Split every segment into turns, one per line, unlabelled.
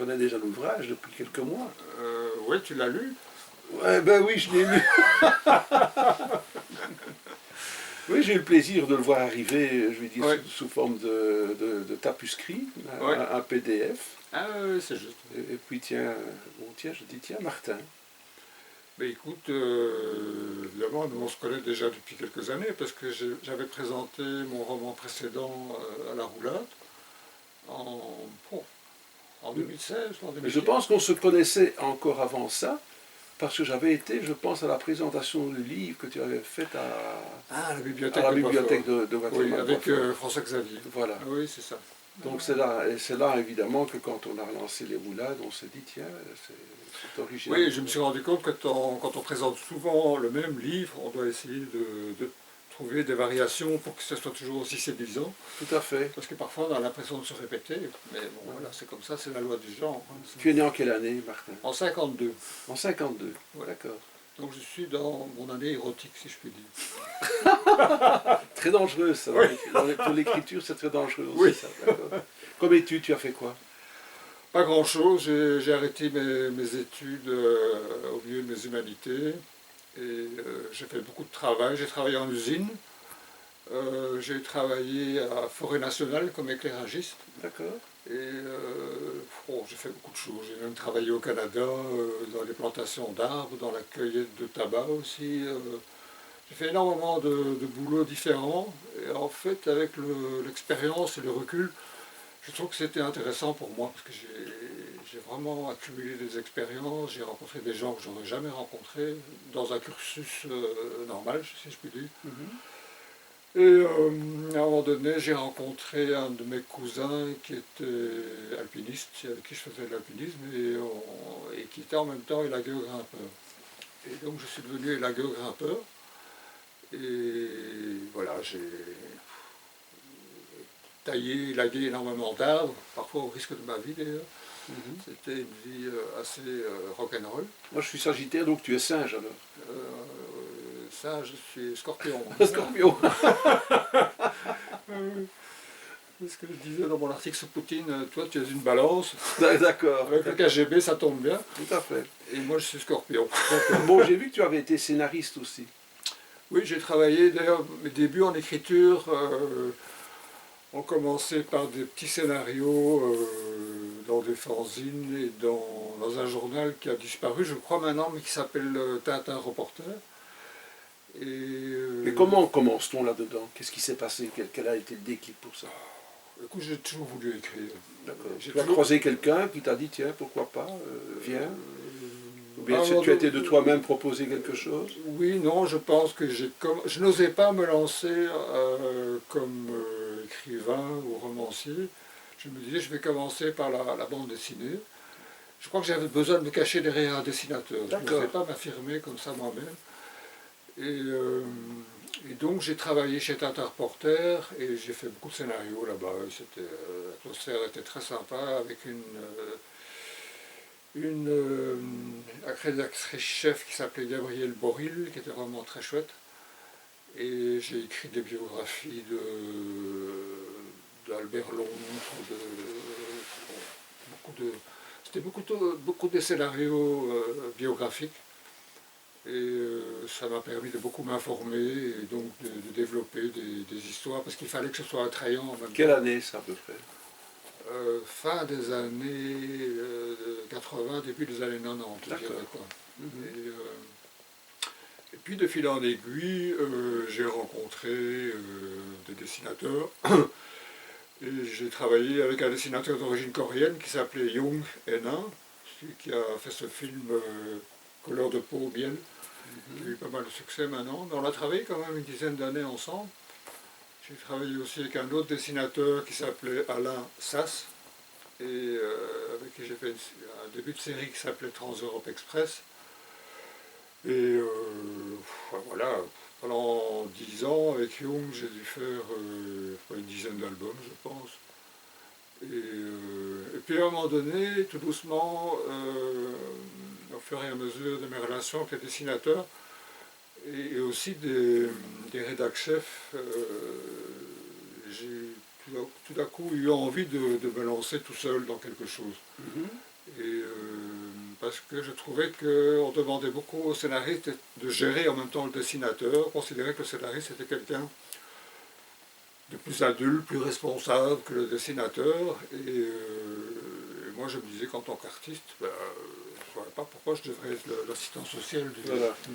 connais déjà l'ouvrage depuis quelques mois.
Oui, tu l'as lu?
Ouais, ben oui, je l'ai lu. Oui, j'ai eu le plaisir de le voir arriver, je vais dire,
Ouais.
sous forme de tapuscrit,
Ouais.
un PDF.
Ah oui, c'est juste.
Et puis tiens, bon, tiens, je dis tiens, Martin.
Mais écoute, évidemment, nous on se connaît déjà depuis quelques années parce que j'avais présenté mon roman précédent à la Roulade en, oh, en 2016, en
Mais je
2015.
pense qu'on se connaissait encore avant ça, parce que j'avais été, je pense, à la présentation du livre que tu avais faite
Ah, la
à
bibliothèque
la
de
bibliothèque
Coiffeur.
de
Oui,
Guatemala.
avec François Xavier.
Voilà.
Ah oui, c'est ça.
Donc c'est là évidemment que quand on a relancé les roulades, on s'est dit tiens, c'est original.
Oui, je me suis rendu compte que quand on présente souvent le même livre, on doit essayer de trouver des variations pour que ce soit toujours aussi séduisant.
Tout à fait.
Parce que parfois on a l'impression de se répéter, mais bon voilà, c'est comme ça, c'est la loi du genre. Hein,
Tu es né en quelle année, Martin?
en 52.
En 52.
Ouais.
D'accord.
Donc je suis dans mon année érotique, si je puis dire.
Très dangereux ça.
Oui.
Pour l'écriture, c'est très dangereux aussi
Oui.
ça. D'accord. Comme étude, tu as fait quoi?
Pas grand-chose, j'ai arrêté mes études au milieu de mes humanités. Et j'ai fait beaucoup de travail, j'ai travaillé en usine. J'ai travaillé à Forêt Nationale comme éclairagiste.
D'accord.
Et j'ai fait beaucoup de choses. J'ai même travaillé au Canada dans les plantations d'arbres, dans la cueillette de tabac aussi. J'ai fait énormément de boulots différents. Et en fait, avec l'expérience et le recul, je trouve que c'était intéressant pour moi parce que j'ai vraiment accumulé des expériences. J'ai rencontré des gens que je n'aurais jamais rencontrés dans un cursus normal, si je puis dire. Et à un moment donné, j'ai rencontré un de mes cousins qui était alpiniste, avec qui je faisais de l'alpinisme, et qui était en même temps élagueur grimpeur. Et donc je suis devenu élagueur grimpeur. Et voilà, j'ai taillé, élagué énormément d'arbres, parfois au risque de ma vie d'ailleurs. C'était une vie assez rock'n'roll.
Moi je suis Sagittaire, donc tu es singe alors.
Ça, je suis scorpion.
Scorpion.
C'est ce que je disais dans mon article sur Poutine, toi tu es une balance,
D'accord.
avec le KGB ça tombe bien,
Tout à fait.
et moi je suis scorpion.
Bon, j'ai vu que tu avais été scénariste aussi.
Oui, j'ai travaillé, d'ailleurs mes débuts en écriture ont commencé par des petits scénarios dans des fanzines et dans un journal qui a disparu, je crois maintenant, mais qui s'appelle Tintin Reporter.
Mais comment commence-t-on là-dedans? Qu'est-ce qui s'est passé? Quel a été le déclic pour ça?
Écoute, j'ai toujours voulu écrire.
D'accord. Tu as croisé quelqu'un qui t'a dit tiens, pourquoi pas, viens? Ou bien tu as été de toi-même proposer quelque chose?
Oui, non, je pense que je n'osais pas me lancer comme écrivain ou romancier. Je me disais, je vais commencer par la bande dessinée. Je crois que j'avais besoin de me cacher derrière un dessinateur. Je ne pouvais pas m'affirmer comme ça moi-même. Et donc j'ai travaillé chez Tintin Reporter et j'ai fait beaucoup de scénarios là-bas. L'atmosphère était très sympa avec une rédactrice chef qui s'appelait Gabrielle Boril, qui était vraiment très chouette. Et j'ai écrit des biographies d'Albert Londres, c'était beaucoup de scénarios biographiques. Et ça m'a permis de beaucoup m'informer et donc de développer des histoires, parce qu'il fallait que ce soit attrayant en même temps.
Quelle année ça à peu près?
Fin des années 80, début des années 90, je dirais quoi. Et puis de fil en aiguille, j'ai rencontré des dessinateurs et j'ai travaillé avec un dessinateur d'origine coréenne qui s'appelait Young Eun-in, qui a fait ce film Couleur de peau, miel, qui a eu pas mal de succès maintenant, mais on a travaillé quand même une dizaine d'années ensemble. J'ai travaillé aussi avec un autre dessinateur qui s'appelait Alain Sass, et avec qui j'ai fait un début de série qui s'appelait Trans-Europe Express. Et voilà, pendant 10 ans avec Young, j'ai dû faire une dizaine d'albums, je pense. Et puis à un moment donné, tout doucement, au fur et à mesure de mes relations avec les dessinateurs et aussi des rédacteurs chefs, j'ai tout d'un coup eu envie de me lancer tout seul dans quelque chose. parce que je trouvais qu'on demandait beaucoup au scénariste de gérer en même temps le dessinateur, on considérait que le scénariste était quelqu'un de plus adulte, plus responsable que le dessinateur, et moi je me disais qu'en tant qu'artiste, je ne voyais pas pourquoi je devrais être l'assistant social du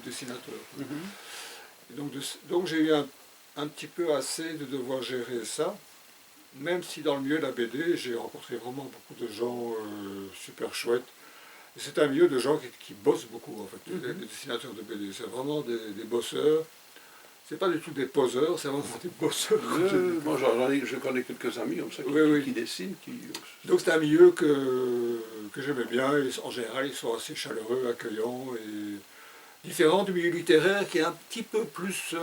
dessinateur. Et donc j'ai eu un petit peu assez de devoir gérer ça, même si dans le milieu de la BD, j'ai rencontré vraiment beaucoup de gens super chouettes. Et c'est un milieu de gens qui bossent beaucoup, en fait, les dessinateurs de BD. C'est vraiment des bosseurs. C'est pas du tout des poseurs, c'est vraiment des bosseurs.
Moi, je connais quelques amis comme ça qui dessinent.
Donc c'est un milieu que j'aimais bien. Et en général, ils sont assez chaleureux, accueillants et différents du milieu littéraire qui est un petit peu plus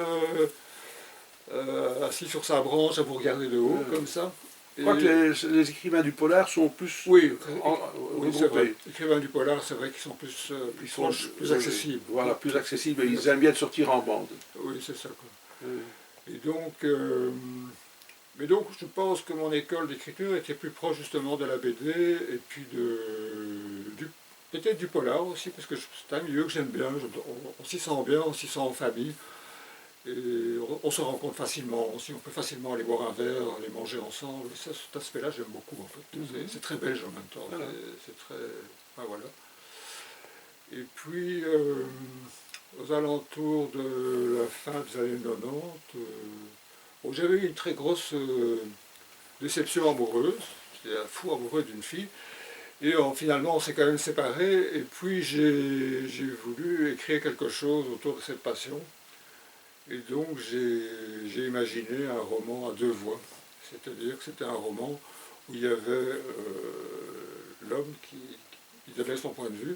assis sur sa branche à vous regarder de haut, comme ça.
Je crois que les écrivains du polar sont plus
oui,
c'est vrai.
Les écrivains du polar, c'est vrai qu'ils sont plus, plus accessibles.
Voilà, plus accessibles. Ils aiment bien sortir en bande.
Oui, c'est ça. Quoi. Et donc, mais donc, je pense que mon école d'écriture était plus proche justement de la BD et puis peut-être du polar aussi, parce que c'est un milieu que j'aime bien. On s'y sent bien, on s'y sent en famille. Et on se rencontre facilement aussi, on peut facilement aller boire un verre, aller manger ensemble. Et ça, cet aspect-là, j'aime beaucoup en fait. C'est très belge en même temps. Voilà. C'est très. Enfin, voilà. Et puis, aux alentours de la fin des années 90, j'avais eu une très grosse déception amoureuse. J'étais un fou amoureux d'une fille. Et finalement, on s'est quand même séparés. Et puis, j'ai voulu écrire quelque chose autour de cette passion. Et donc j'ai imaginé un roman à deux voix, c'est-à-dire que c'était un roman où il y avait l'homme qui donnait son point de vue,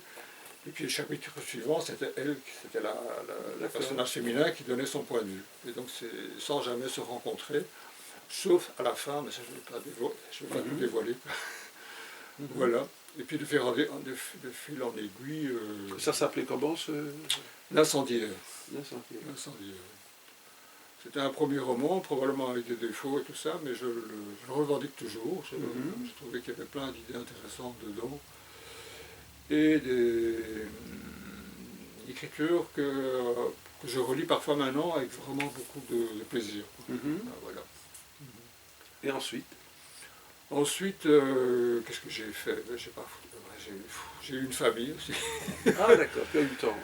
et puis le chapitre suivant, c'était elle, c'était la personnage féminin qui donnait son point de vue. Et donc sans jamais se rencontrer, sauf à la fin, mais ça je ne vais pas tout dévoiler. Voilà. Et puis de fil en aiguille.
Ça s'appelait comment
L'incendiaire. C'était un premier roman, probablement avec des défauts et tout ça, mais je le revendique toujours. Je trouvais qu'il y avait plein d'idées intéressantes dedans. Et des écritures que je relis parfois maintenant avec vraiment beaucoup de plaisir. Voilà.
Et ensuite
Ensuite, qu'est-ce que j'ai fait? Je sais pas. J'ai eu une famille aussi.
Ah d'accord, tu as eu le temps.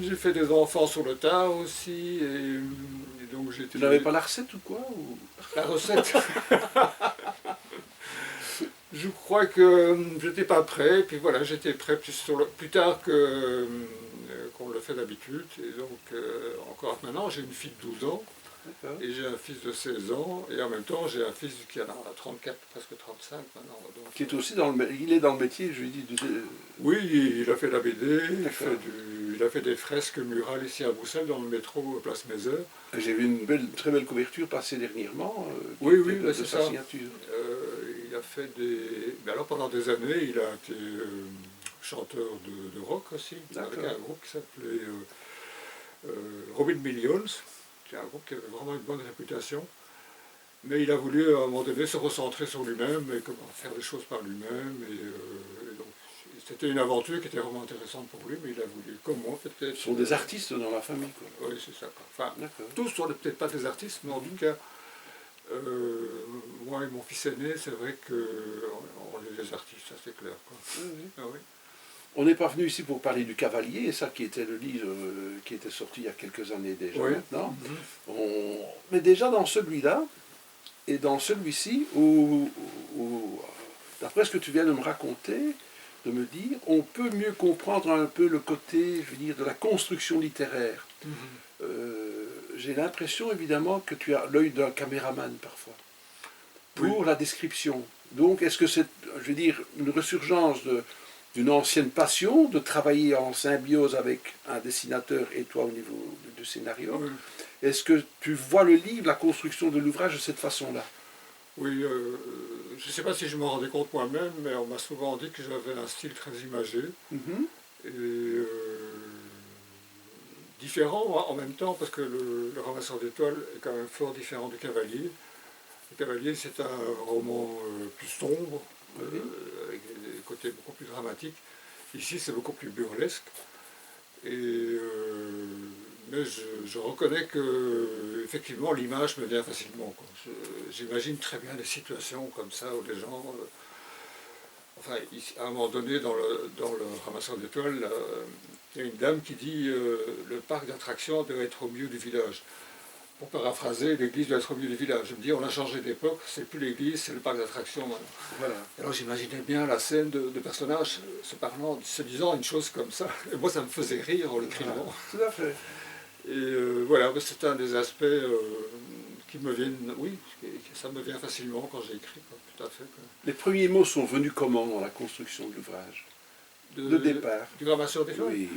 J'ai fait des enfants sur le tard aussi. Et donc
tu n'avais pas la recette ou quoi
La recette Je crois que j'étais pas prêt. Puis voilà, j'étais prêt plus tard qu'on le fait d'habitude. Et donc, encore maintenant, j'ai une fille de 12 ans. Et j'ai un fils de 16 ans, et en même temps j'ai un fils qui en a 34, presque 35 maintenant. Donc,
qui est aussi il est dans le métier, je lui dis.
Oui, il a fait de la BD, il a fait des fresques murales ici à Bruxelles, dans le métro Place Mézeur.
J'ai vu une très belle couverture passer dernièrement,
de
sa signature.
Il a fait des... Mais alors pendant des années, il a été chanteur de rock aussi, avec un groupe qui s'appelait Robin Millions. C'est un groupe qui avait vraiment une bonne réputation, mais il a voulu à un moment donné se recentrer sur lui-même et faire des choses par lui-même. Et donc c'était une aventure qui était vraiment intéressante pour lui, mais il a voulu, comme moi peut-être.
Ce sont des artistes dans la famille, quoi.
Oui, c'est ça. Enfin, tous sont peut-être pas des artistes, mais en tout cas, moi et mon fils aîné, c'est vrai qu'on est des artistes, ça c'est clair. Quoi. Ah, oui.
On n'est pas venu ici pour parler du Cavalier, et ça qui était le livre qui était sorti il y a quelques années déjà maintenant. Mais déjà dans celui-là, et dans celui-ci, où d'après ce que tu viens de me raconter, de me dire, on peut mieux comprendre un peu le côté, je veux dire, de la construction littéraire. J'ai l'impression évidemment que tu as l'œil d'un caméraman parfois, pour la description. Donc est-ce que c'est, je veux dire, une ressurgence d'une ancienne passion, de travailler en symbiose avec un dessinateur et toi au niveau du scénario. Est-ce que tu vois le livre, la construction de l'ouvrage de cette façon-là?
Oui, je ne sais pas si je m'en rendais compte moi-même, mais on m'a souvent dit que j'avais un style très imagé, et différent en même temps, parce que le Ramasseur d'étoiles est quand même fort différent du Cavalier. Le Cavalier, c'est un roman plus sombre, avec des côtés beaucoup plus dramatiques. Ici, c'est beaucoup plus burlesque. Mais je reconnais que, effectivement, l'image me vient facilement, quoi. J'imagine très bien des situations comme ça où les gens... enfin, à un moment donné, dans le ramasseur d'étoiles, il y a une dame qui dit le parc d'attractions doit être au milieu du village. Pour paraphraser, l'église doit être au milieu du village. Je me dis, on a changé d'époque, c'est plus l'église, c'est le parc d'attractions maintenant. Voilà. Alors j'imaginais bien la scène de personnages se parlant, se disant une chose comme ça. Et moi, ça me faisait rire en l'écrivant.
Voilà. Tout à fait.
Et voilà, c'est un des aspects qui me viennent, oui, ça me vient facilement quand j'écris, tout à fait. Quoi.
Les premiers mots sont venus comment dans la construction de l'ouvrage? De départ.
Du ramasseur d'étoiles?
Oui.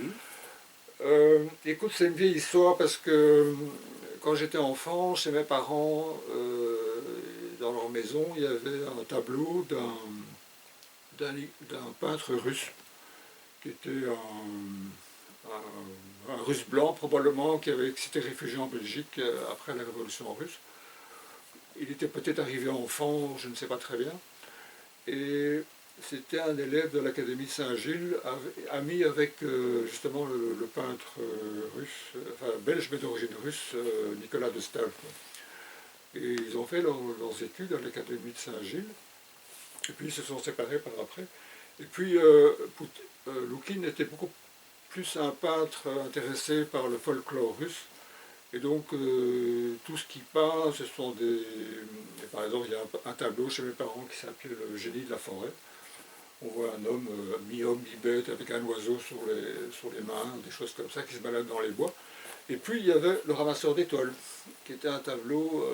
Écoute, c'est une vieille histoire parce que quand j'étais enfant, chez mes parents, dans leur maison, il y avait un tableau d'un peintre russe, qui était un russe blanc probablement, qui s'était réfugié en Belgique après la révolution russe. Il était peut-être arrivé enfant, je ne sais pas très bien. Et c'était un élève de l'Académie de Saint-Gilles, ami avec justement le peintre russe, enfin belge mais d'origine russe, Nicolas de Staël. Et ils ont fait leurs études à l'Académie de Saint-Gilles, et puis ils se sont séparés par après. Et puis Loukine était beaucoup plus un peintre intéressé par le folklore russe, et donc tout ce qui peint, ce sont par exemple, il y a un tableau chez mes parents qui s'appelait Le génie de la forêt. On voit un homme, mi-homme, mi-bête, avec un oiseau sur les mains, des choses comme ça, qui se balade dans les bois. Et puis il y avait Le ramasseur d'étoiles, qui était un tableau,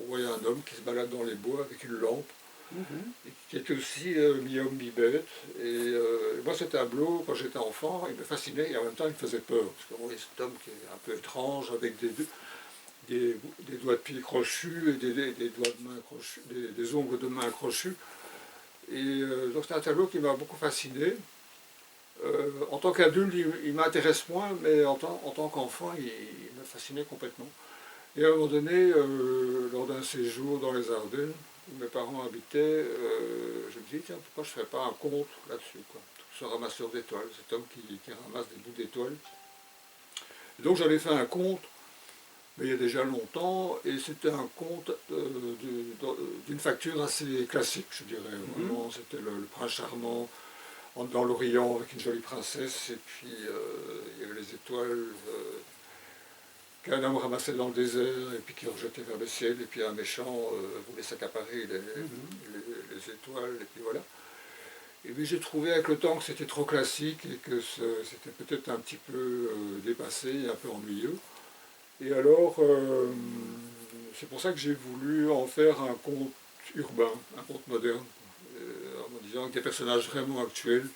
on voyait un homme qui se balade dans les bois avec une lampe, et qui était aussi mi-homme, mi-bête. Et moi, ce tableau, quand j'étais enfant, il me fascinait et en même temps il me faisait peur. Parce qu'on voyait cet homme qui est un peu étrange, avec des doigts de pied crochus et des doigts de main crochus, des ongles de main crochus. Et donc c'est un tableau qui m'a beaucoup fasciné. En tant qu'adulte, il m'intéresse moins, mais en tant qu'enfant, il me fascinait complètement. Et à un moment donné, lors d'un séjour dans les Ardennes, où mes parents habitaient, je me dis, tiens, pourquoi je ne ferais pas un conte là-dessus, quoi. Ce ramasseur d'étoiles, cet homme qui ramasse des bouts d'étoiles. Et donc j'en ai fait un conte, mais il y a déjà longtemps, et c'était un conte d'une facture assez classique, je dirais. Vraiment, c'était le prince charmant dans l'Orient avec une jolie princesse, et puis il y avait les étoiles qu'un homme ramassait dans le désert, et puis qui rejetait vers le ciel, et puis un méchant voulait s'accaparer les étoiles, et puis voilà. Et puis j'ai trouvé avec le temps que c'était trop classique, et que c'était peut-être un petit peu dépassé, un peu ennuyeux. Et alors, c'est pour ça que j'ai voulu en faire un conte urbain, un conte moderne, en me disant que des personnages vraiment actuels,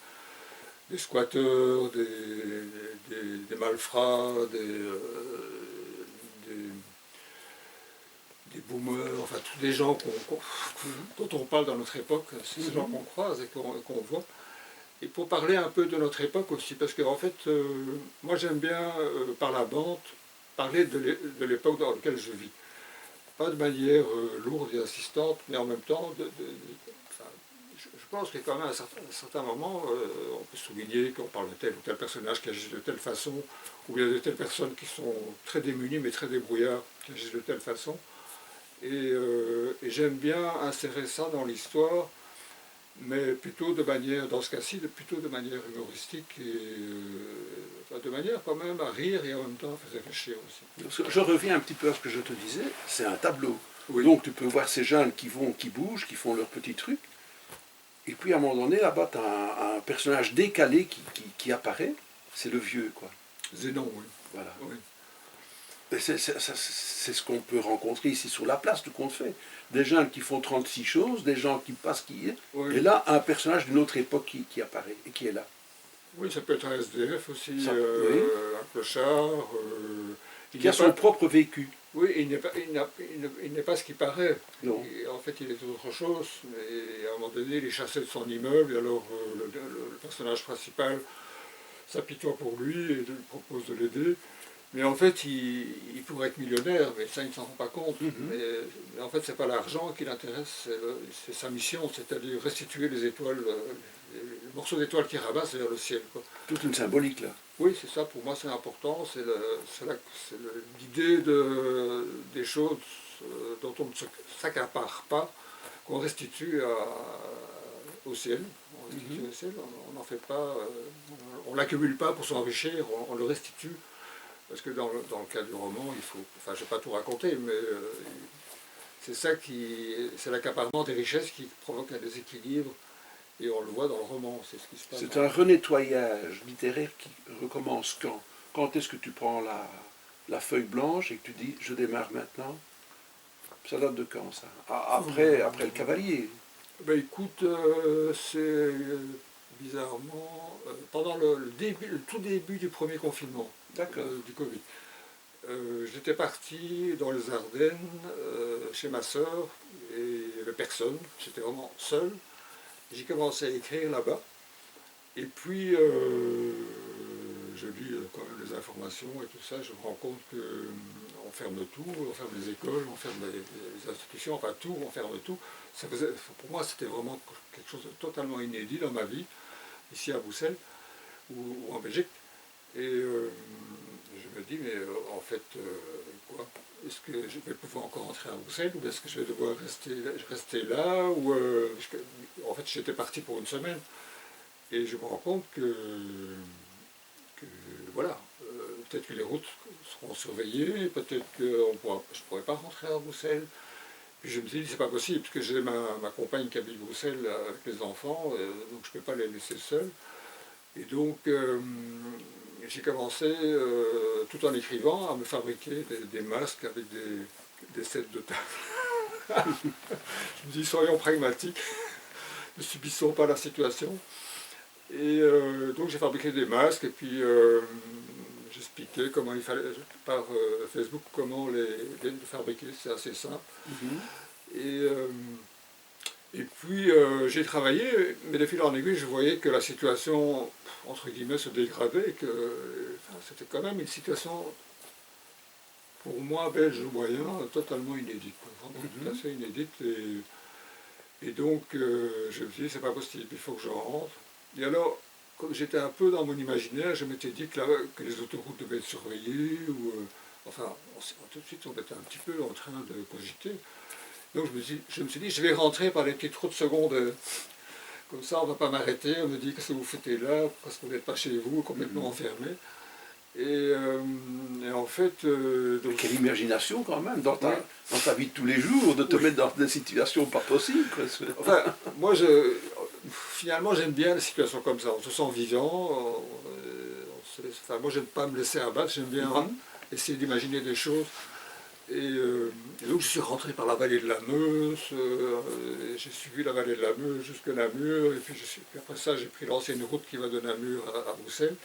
des squatteurs, des malfrats, des boomers, enfin tous des gens dont on parle dans notre époque, c'est ces gens qu'on croise et qu'on voit. Et pour parler un peu de notre époque aussi, parce que en fait, moi j'aime bien, par la bande, parler de l'époque dans laquelle je vis. Pas de manière lourde et insistante, mais en même temps, je pense qu'à quand même à un certain moment, on peut souligner qu'on parle de tel ou tel personnage qui agit de telle façon, ou il y a de telles personnes qui sont très démunies mais très débrouillards, qui agissent de telle façon. Et j'aime bien insérer ça dans l'histoire, mais plutôt de manière, dans ce cas-ci, plutôt de manière humoristique et de manière quand même à rire et en même temps à faire réfléchir aussi.
Je reviens un petit peu à ce que je te disais, c'est un tableau.
Oui.
Donc tu peux voir ces jeunes qui bougent, qui font leurs petits trucs, et puis à un moment donné, là-bas, tu as un personnage décalé qui apparaît, c'est le vieux, quoi.
Zénon, oui.
Voilà.
Oui.
C'est ce qu'on peut rencontrer ici sur la place, tout compte fait. Des jeunes qui font 36 choses, des gens qui passent,
Oui.
et là, un personnage d'une autre époque qui apparaît et qui est là.
Oui, ça peut être un SDF aussi,
Oui.
un clochard.
Qui a son propre vécu.
Oui, il n'est pas ce qu'il paraît.
Non.
En fait, il est autre chose. Et à un moment donné, il est chassé de son immeuble, et alors le personnage principal s'apitoie pour lui et lui propose de l'aider. Mais en fait, il pourrait être millionnaire, mais ça, il ne s'en rend pas compte. Mais en fait, ce n'est pas l'argent qui l'intéresse, c'est sa mission, c'est-à-dire restituer les étoiles le morceau d'étoile qui ramasse vers le ciel, quoi.
Toute une symbolique là.
Oui, c'est ça, pour moi c'est important, c'est l'idée des choses dont on ne s'accapare pas, qu'on restitue au ciel. On restitue au ciel, on n'en fait pas, on l'accumule pas pour s'enrichir, on le restitue. Parce que dans le cas du roman, il faut, enfin je ne vais pas tout raconter, mais c'est l'accaparement des richesses qui provoque un déséquilibre. Et on le voit dans le roman, c'est ce qui se passe.
C'est un renettoyage littéraire qui recommence quand? Quand est-ce que tu prends la feuille blanche et que tu dis « je démarre maintenant » Ça date de quand ça? Après le Cavalier.
Ben écoute, c'est bizarrement pendant le tout début du premier confinement du Covid. J'étais parti dans les Ardennes chez ma sœur et il n'y avait personne, j'étais vraiment seul. J'ai commencé à écrire là-bas, et puis je lis quand même les informations et tout ça, je me rends compte qu'on ferme tout, on ferme les écoles, on ferme les institutions, enfin tout, on ferme tout. Pour moi, c'était vraiment quelque chose de totalement inédit dans ma vie, ici à Bruxelles, ou en Belgique. Et je me dis, mais en fait, quoi? Est-ce que je vais pouvoir encore rentrer à Bruxelles ou est-ce que je vais devoir rester là ou, en fait, j'étais parti pour une semaine et je me rends compte que voilà, peut-être que les routes seront surveillées, peut-être que je ne pourrai pas rentrer à Bruxelles. Puis je me suis dit, c'est pas possible, parce que j'ai ma compagne qui habite à Bruxelles avec les enfants, donc je ne peux pas les laisser seuls. Et donc, j'ai commencé, tout en écrivant, à me fabriquer des masques avec des sets de table. Je me dis, soyons pragmatiques, ne subissons pas la situation. Et donc j'ai fabriqué des masques, et puis j'expliquais comment il fallait, par Facebook, comment les fabriquer, c'est assez simple. Et puis j'ai travaillé, mais de fil en aiguille, je voyais que la situation, entre guillemets, se dégradait, et que c'était quand même une situation, pour moi, belge ou moyen, totalement inédite, vraiment tout à fait inédite. Et donc je me suis dit, c'est pas possible, il faut que je rentre. Et alors, comme j'étais un peu dans mon imaginaire, je m'étais dit que les autoroutes devaient être surveillées, ou enfin, tout de suite on était un petit peu en train de cogiter. Donc je me suis dit, je vais rentrer par les petites routes secondaires. Comme ça, on ne va pas m'arrêter, on me dit, qu'est-ce que vous faites là, parce que vous n'êtes pas chez vous, complètement enfermé. Et en fait...
donc, quelle imagination quand même, dans ta vie de tous les jours, de te mettre dans des situations pas possibles.
Enfin, moi, finalement, j'aime bien les situations comme ça, on se sent vivant, enfin, moi, j'aime pas me laisser abattre, j'aime bien essayer d'imaginer des choses. Et donc je suis rentré par la vallée de la Meuse, j'ai suivi la vallée de la Meuse jusqu'à Namur, et puis après ça j'ai pris l'ancienne route qui va de Namur à Bruxelles,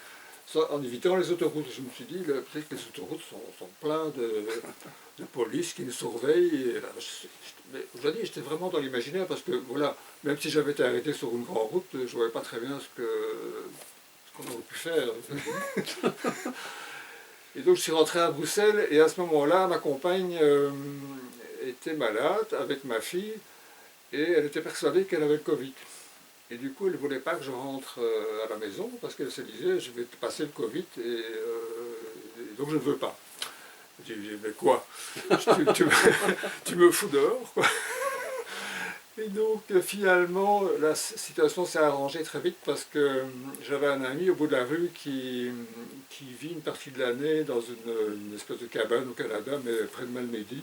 en évitant les autoroutes. Je me suis dit, peut-être que les autoroutes sont pleines de police qui nous surveillent. Mais aujourd'hui j'étais vraiment dans l'imaginaire, parce que voilà, même si j'avais été arrêté sur une grande route, je ne voyais pas très bien ce qu'on aurait pu faire. Et donc je suis rentré à Bruxelles, et à ce moment-là, ma compagne était malade avec ma fille, et elle était persuadée qu'elle avait le Covid. Et du coup, elle ne voulait pas que je rentre à la maison, parce qu'elle se disait, je vais te passer le Covid, et donc je ne veux pas. Je dis, mais quoi? Tu me fous dehors, quoi. Et donc finalement, la situation s'est arrangée très vite, parce que j'avais un ami au bout de la rue qui vit une partie de l'année dans une espèce de cabane au Canada, mais près de Malmedy,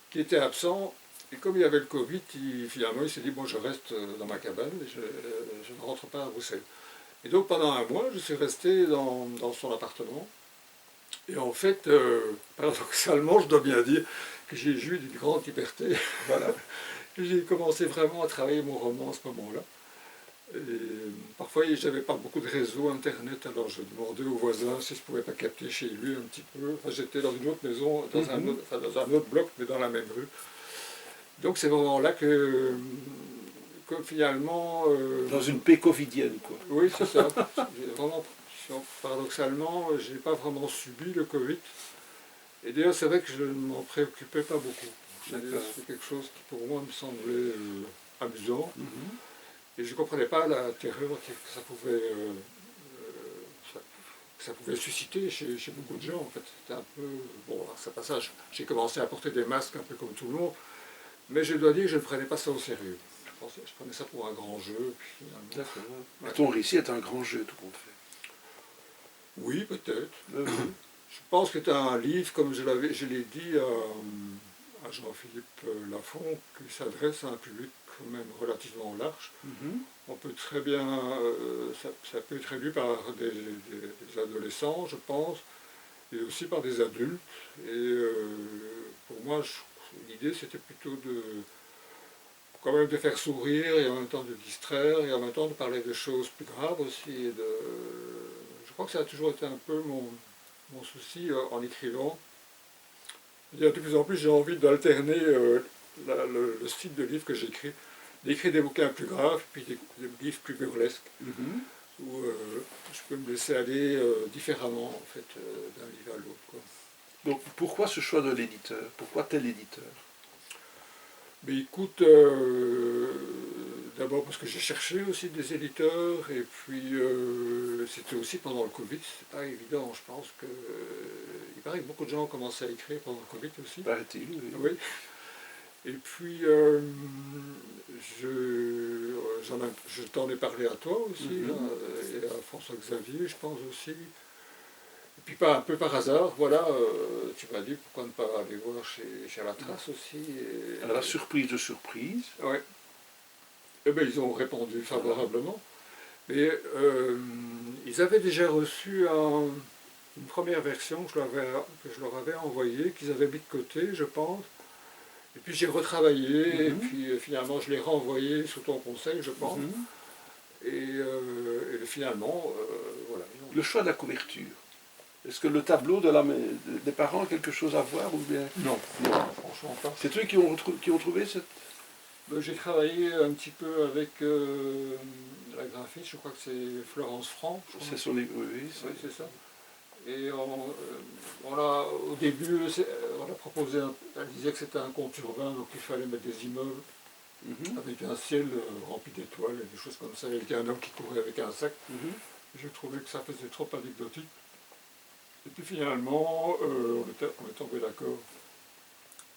qui était absent. Et comme il y avait le Covid, finalement il s'est dit, bon, je reste dans ma cabane, et je ne rentre pas à Bruxelles. Et donc pendant un mois, je suis resté dans son appartement. Et en fait, paradoxalement, je dois bien dire que j'ai eu d'une grande liberté. Voilà. J'ai commencé vraiment à travailler mon roman à ce moment-là. Parfois, je n'avais pas beaucoup de réseau internet, alors je demandais aux voisins si je ne pouvais pas capter chez lui un petit peu. Enfin, j'étais dans une autre maison, dans un autre bloc, mais dans la même rue. Donc c'est vraiment là que finalement...
dans une paix covidienne, quoi.
Oui, c'est ça. Vraiment, paradoxalement, je n'ai pas vraiment subi le Covid. Et d'ailleurs, c'est vrai que je ne m'en préoccupais pas beaucoup. C'est quelque chose qui pour moi me semblait amusant. Et je ne comprenais pas la terreur que ça pouvait susciter chez beaucoup de gens. En fait, c'était un peu... Bon, à ce passage, j'ai commencé à porter des masques un peu comme tout le monde, mais je dois dire que je ne prenais pas ça au sérieux. Je prenais ça pour un grand jeu. Puis finalement,
ouais. Ton récit est un grand jeu, tout compte fait.
Oui, peut-être. Je pense que c'est un livre, comme je l'ai dit à Jean-Philippe Lafont, qui s'adresse à un public quand même relativement large. On peut très bien, ça peut être lu par des adolescents, je pense, et aussi par des adultes. Et pour moi, l'idée c'était plutôt quand même de faire sourire et en même temps de distraire et en même temps de parler de choses plus graves aussi. Je crois que ça a toujours été un peu mon souci en écrivant. De plus en plus, j'ai envie d'alterner le style de livre que j'écris, d'écrire des bouquins plus graves, puis des livres plus burlesques, où je peux me laisser aller différemment en fait, d'un livre à l'autre.
Donc pourquoi ce choix de l'éditeur? Pourquoi tel éditeur?
Mais écoute, d'abord parce que j'ai cherché aussi des éditeurs, et puis c'était aussi pendant le Covid, c'est pas évident, je pense que... il paraît que beaucoup de gens ont commencé à écrire pendant le Covid aussi.
Paraît-il, oui.
Oui. Et puis, je t'en ai parlé à toi aussi, et à François Xavier, je pense aussi. Et puis un peu par hasard, voilà, tu m'as dit pourquoi ne pas aller voir chez La Trace aussi.
À la surprise de surprise.
Oui. Eh bien, ils ont répondu favorablement. Mais ils avaient déjà reçu une première version que je leur avais envoyée, qu'ils avaient mis de côté, je pense. Et puis j'ai retravaillé, et puis finalement je l'ai renvoyé sous ton conseil, je pense. Et finalement, voilà.
Le choix de la couverture. Est-ce que le tableau des parents a quelque chose à voir ou bien...
Non, franchement pas.
C'est eux qui ont trouvé cette...
J'ai travaillé un petit peu avec la graphiste, je crois que c'est Florence Franck.
C'est son... Oui,
c'est ça. Et au début, on a proposé, elle disait que c'était un conte urbain, donc il fallait mettre des immeubles avec un ciel rempli d'étoiles et des choses comme ça. Il y avait un homme qui courait avec un sac. Je trouvais que ça faisait trop anecdotique. Et puis finalement, on est tombé d'accord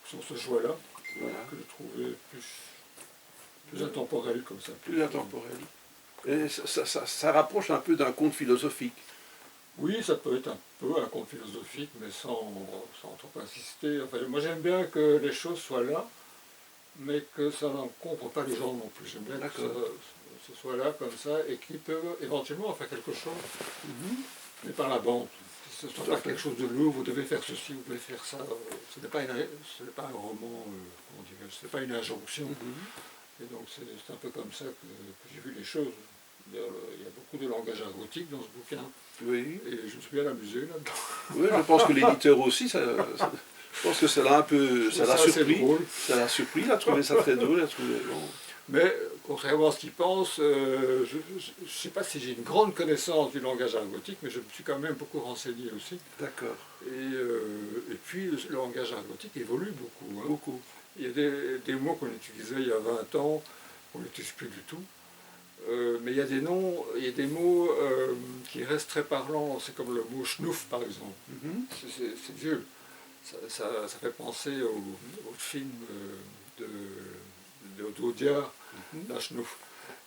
sur ce choix-là, que je trouvais plus intemporel comme ça.
Plus intemporel. Et ça rapproche un peu d'un conte philosophique.
Oui, ça peut être un peu un conte philosophique, mais sans trop insister. Enfin, moi j'aime bien que les choses soient là, mais que ça n'encombre pas les gens non plus. J'aime bien que ce soit là comme ça, et qu'ils peuvent éventuellement en faire quelque chose, mais par la bande. Ce ne soit pas quelque chose de lourd, vous devez faire ceci, vous devez faire ça. Ce n'est pas un roman, comment dirais-je, ce n'est pas une injonction. Et donc c'est un peu comme ça que j'ai vu les choses. Il y a beaucoup de langage argotique dans ce bouquin.
Oui.
Et je me suis bien amusé là-dedans.
Oui, je pense que l'éditeur aussi, je pense que ça l'a un peu... Ça l'a surpris. Ça l'a surpris, il a trouvé ça très drôle.
Mais contrairement à ce qu'il pense, je ne sais pas si j'ai une grande connaissance du langage argotique, mais je me suis quand même beaucoup renseigné aussi.
D'accord.
Et puis le langage argotique évolue beaucoup.
Beaucoup.
Il y a des mots qu'on utilisait il y a 20 ans, qu'on n'utilise plus du tout. Mais il y a des mots qui restent très parlants. C'est comme le mot schnouf par exemple. C'est vieux. Ça fait penser au film d'Audiard, la schnouf.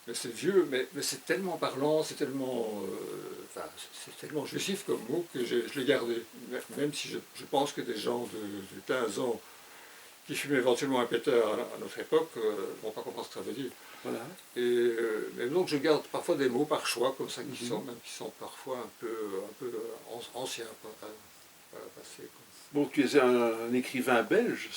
Mais c'est vieux, mais c'est tellement parlant, c'est tellement jouissif comme mot que je l'ai gardé. Même si je pense que des gens de 15 ans qui fumaient éventuellement un pétard à notre époque ne vont pas comprendre ce que ça veut dire.
Voilà.
Mais donc je garde parfois des mots par choix, comme ça, qui sont parfois un peu anciens, passés.
Bon, tu es un écrivain belge,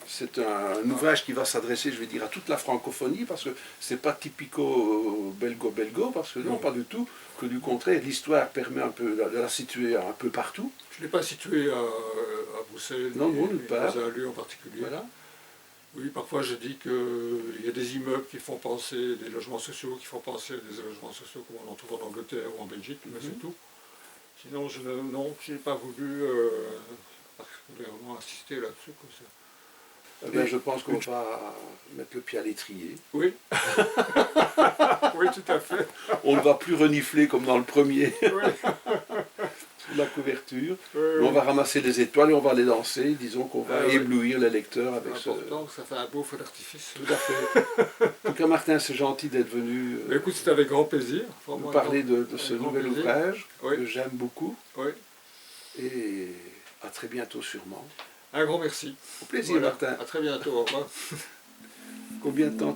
c'est un ouvrage qui va s'adresser, je vais dire, à toute la francophonie, parce que c'est pas typico-belgo-belgo, parce que non, pas du tout, que du contraire, l'histoire permet un peu de la situer un peu partout.
Je ne l'ai pas situé à Bruxelles,
non, nulle part.
Dans un lieu en particulier.
Voilà.
Oui, parfois je dis qu'il y a des immeubles qui font penser, des logements sociaux qui font penser à des logements sociaux comme on en trouve en Angleterre ou en Belgique, mais c'est tout. Sinon, je n'ai pas voulu particulièrement insister là-dessus.
Eh bien, je pense qu'on va mettre le pied à l'étrier.
Oui. Oui, tout à fait.
On ne va plus renifler comme dans le premier
Oui.
sous la couverture.
Oui,
Mais on
oui.
va ramasser les étoiles et on va les danser. Disons qu'on va
Oui.
éblouir les lecteurs avec
C'est
ce...
important, ça fait un beau feu d'artifice.
Tout à fait. En tout cas, Martin, c'est gentil d'être venu
Mais écoute, c'était avec grand plaisir.
nous
Vraiment
parler de
avec
ce
grand
nouvel
plaisir.
ouvrage
Oui.
que j'aime beaucoup.
Oui.
Et à très bientôt sûrement.
Un grand merci.
Au plaisir,
Voilà.
Martin.
À très bientôt. Au revoir.
Combien de temps